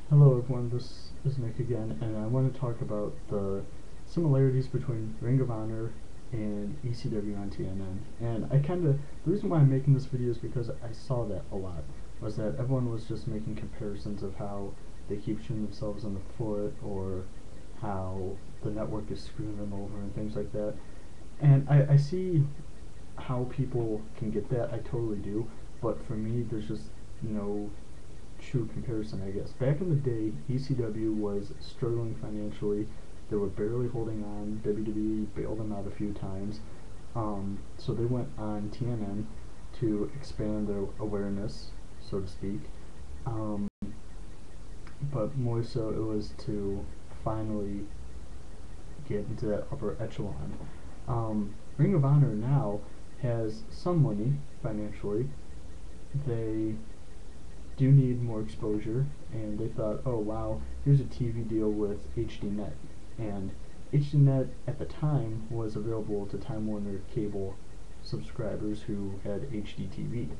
Hello everyone, this is Nick again, and I want to talk about the similarities between Ring of Honor and ECW on TNN. And the reason why I'm making this video is because I saw that a lot, was that everyone was just making comparisons of how they keep shooting themselves in the foot, or how the network is screwing them over and things like that. And I see how people can get that, I totally do, but for me there's just no true comparison, I guess. Back in the day, ECW was struggling financially. They were barely holding on. WWE bailed them out a few times. So they went on TNN to expand their awareness, so to speak. Um, but more so, it was to finally get into that upper echelon. Ring of Honor now has some money financially. They do need more exposure, and they thought, oh wow, here's a TV deal with HDNet. And HDNet at the time was available to Time Warner cable subscribers who had HDTV.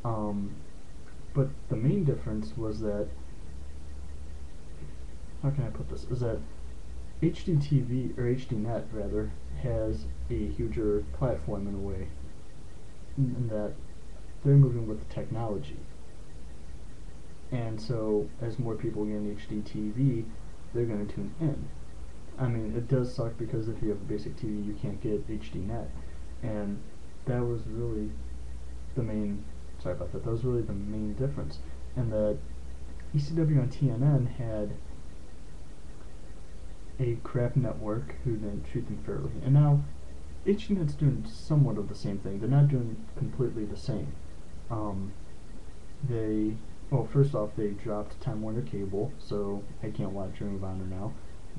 But the main difference was that, how can I put this, is that HDTV, or HDNet rather, has a huger platform in a way, in that they're moving with the technology. And so, as more people get HDTV, they're going to tune in. I mean, it does suck because if you have a basic TV, you can't get HDNet. And that was really the main, sorry about that, that was really the main difference. And that ECW on TNN had a crap network who didn't treat them fairly. And now, HDNet's doing somewhat of the same thing. They're not doing completely the same. Well, first off, they dropped Time Warner Cable, so I can't watch Ring of Honor now.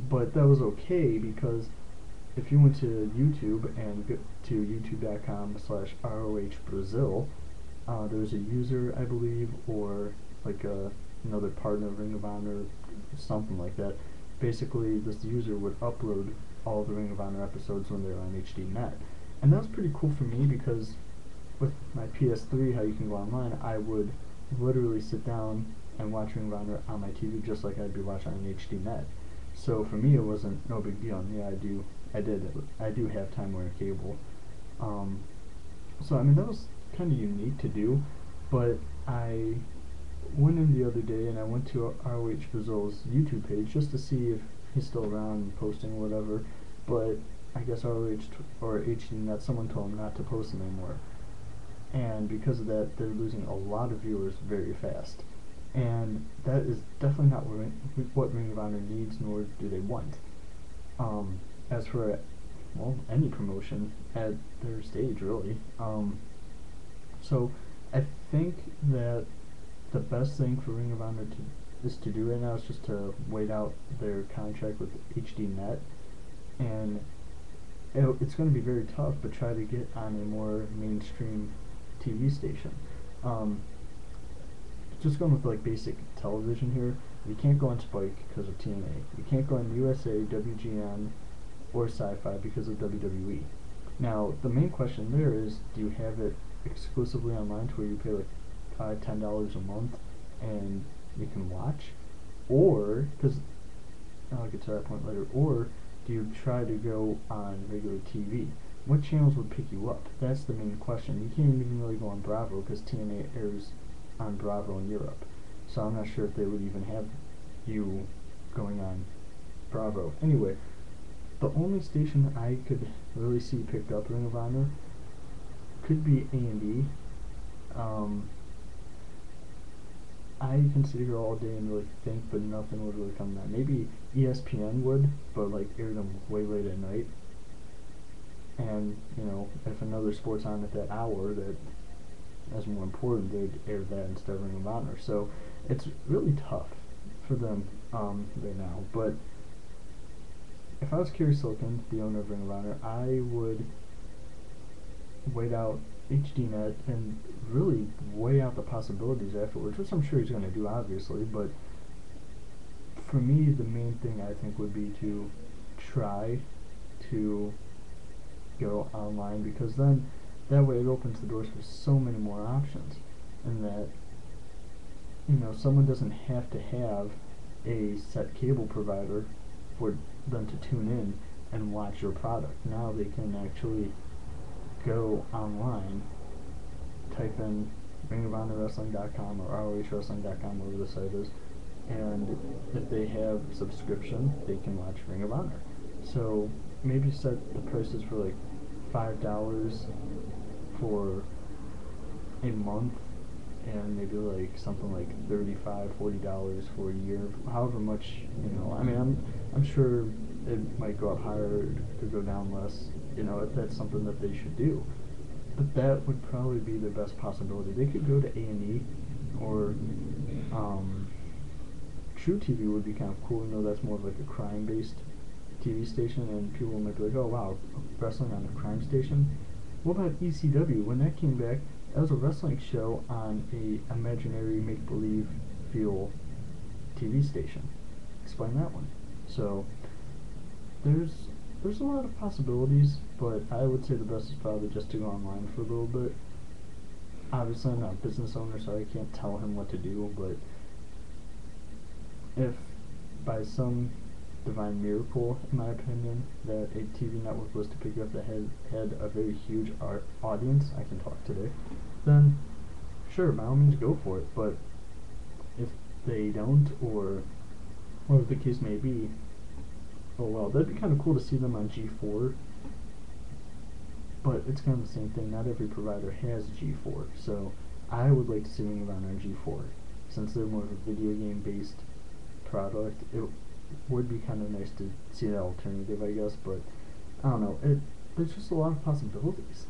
But that was okay, because if you went to YouTube and go to youtube.com/ROH Brazil, there was a user, I believe, or like another partner of Ring of Honor, something like that. Basically, this user would upload all the Ring of Honor episodes when they were on HDNet. And that was pretty cool for me, because with my PS3, how you can go online, I would literally sit down and watch Ring of Honor on my TV just like I'd be watching on HDNet. So for me, it wasn't no big deal. And yeah, I do have Time Warner Cable. So I mean, that was kind of unique to do, but I went in the other day and I went to ROH Brazil's YouTube page just to see if he's still around and posting or whatever. But I guess ROH or HDNet, someone told him not to post them anymore. And because of that, they're losing a lot of viewers very fast. And that is definitely not what Ring of Honor needs, nor do they want. As for, well, any promotion at their stage, really. So I think that the best thing for Ring of Honor is to do right now is just to wait out their contract with HDNet, and it's going to be very tough, but try to get on a more mainstream TV station. Just going with like basic television here, you can't go on Spike because of TNA. You can't go on USA, WGN, or Sci-Fi because of WWE. Now, the main question there is, do you have it exclusively online to where you pay like $5–10 a month and you can watch? Or, because I'll get to that point later, or do you try to go on regular TV? What channels would pick you up? That's the main question. You can't even really go on Bravo because TNA airs on Bravo in Europe. So I'm not sure if they would even have you going on Bravo. Anyway, the only station I could really see picked up Ring of Honor could be A&E. I can sit here all day and really think, but nothing would really come to that. Maybe ESPN would, but like air them way late at night. And, you know, if another sport's on at that hour that's more important, they'd air that instead of Ring of Honor. So it's really tough for them right now. But if I was Kerry Silkin, the owner of Ring of Honor, I would wait out HDNet and really weigh out the possibilities afterwards, which I'm sure he's going to do, obviously. But for me, the main thing I think would be to try to go online, because then that way it opens the doors for so many more options, and that, you know, someone doesn't have to have a set cable provider for them to tune in and watch your product. Now they can actually go online, type in ringofhonorwrestling.com or ROHwrestling.com, wherever the site is, and if they have subscription, they can watch Ring of Honor. So maybe set the prices for like $5 for a month, and maybe like something like $35-40 for a year, however much, you know. I mean, I'm sure it might go up higher, it could go down less, you know, if that's something that they should do. But that would probably be their best possibility. They could go to A&E, or True TV would be kind of cool. You know, that's more of like a crime-based TV station, and people might be like, oh wow, wrestling on a crime station. What about ECW? When that came back, that was a wrestling show on a imaginary make-believe feel TV station. Explain that one. So there's a lot of possibilities, but I would say the best is probably just to go online for a little bit. Obviously, I'm not a business owner, so I can't tell him what to do, but if by some divine miracle, in my opinion, that a TV network was to pick up that had a very huge audience, I can talk today, then sure, by all means go for it. But if they don't, or whatever the case may be, oh well, that'd be kind of cool to see them on G4, but it's kind of the same thing. Not every provider has G4, so I would like to see Ring of Honor on G4. Since they're more of a video game based product, it would be kind of nice to see that alternative, I guess. But I don't know, there's just a lot of possibilities.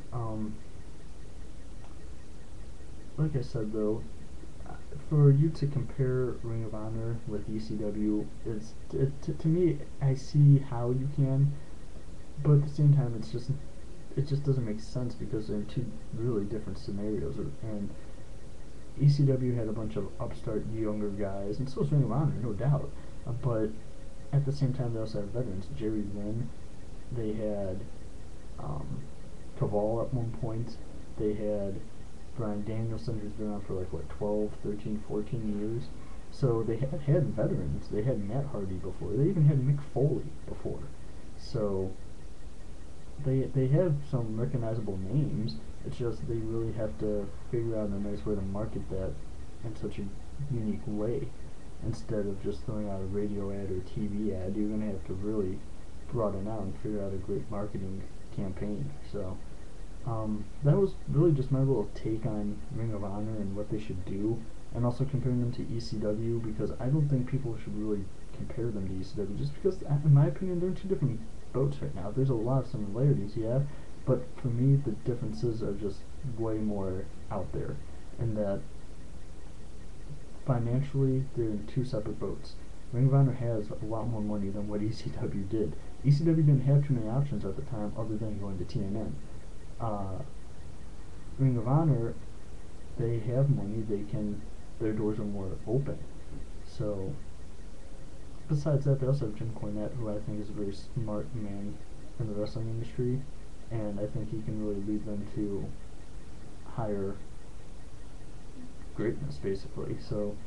Like I said though, for you to compare Ring of Honor with ECW, to me, I see how you can, but at the same time, it just doesn't make sense, because they're in two really different scenarios. And ECW had a bunch of upstart younger guys, and so is Ring of Honor, no doubt. But at the same time, they also have veterans. Jerry Lynn, they had Caval at one point. They had Bryan Danielson, who's been on for like, what, 12, 13, 14 years. So they had veterans. They had Matt Hardy before. They even had Mick Foley before. So they have some recognizable names. It's just they really have to figure out a nice way to market that in such a unique way. Instead of just throwing out a radio ad or TV ad, you're going to have to really broaden out and figure out a great marketing campaign. So that was really just my little take on Ring of Honor and what they should do, and also comparing them to ECW, because I don't think people should really compare them to ECW, just because, in my opinion, they're in two different boats right now. There's a lot of similarities, yeah, but for me, the differences are just way more out there, in that financially, they're in two separate boats. Ring of Honor has a lot more money than what ECW did. ECW didn't have too many options at the time other than going to TNN. Ring of Honor, they have money, their doors are more open. So, besides that, they also have Jim Cornette, who I think is a very smart man in the wrestling industry, and I think he can really lead them to higher greatness, basically. So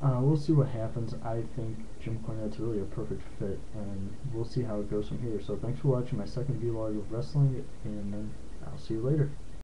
we'll see what happens. I think Jim Cornette's really a perfect fit, and we'll see how it goes from here. So thanks for watching my second vlog of wrestling, and I'll see you later.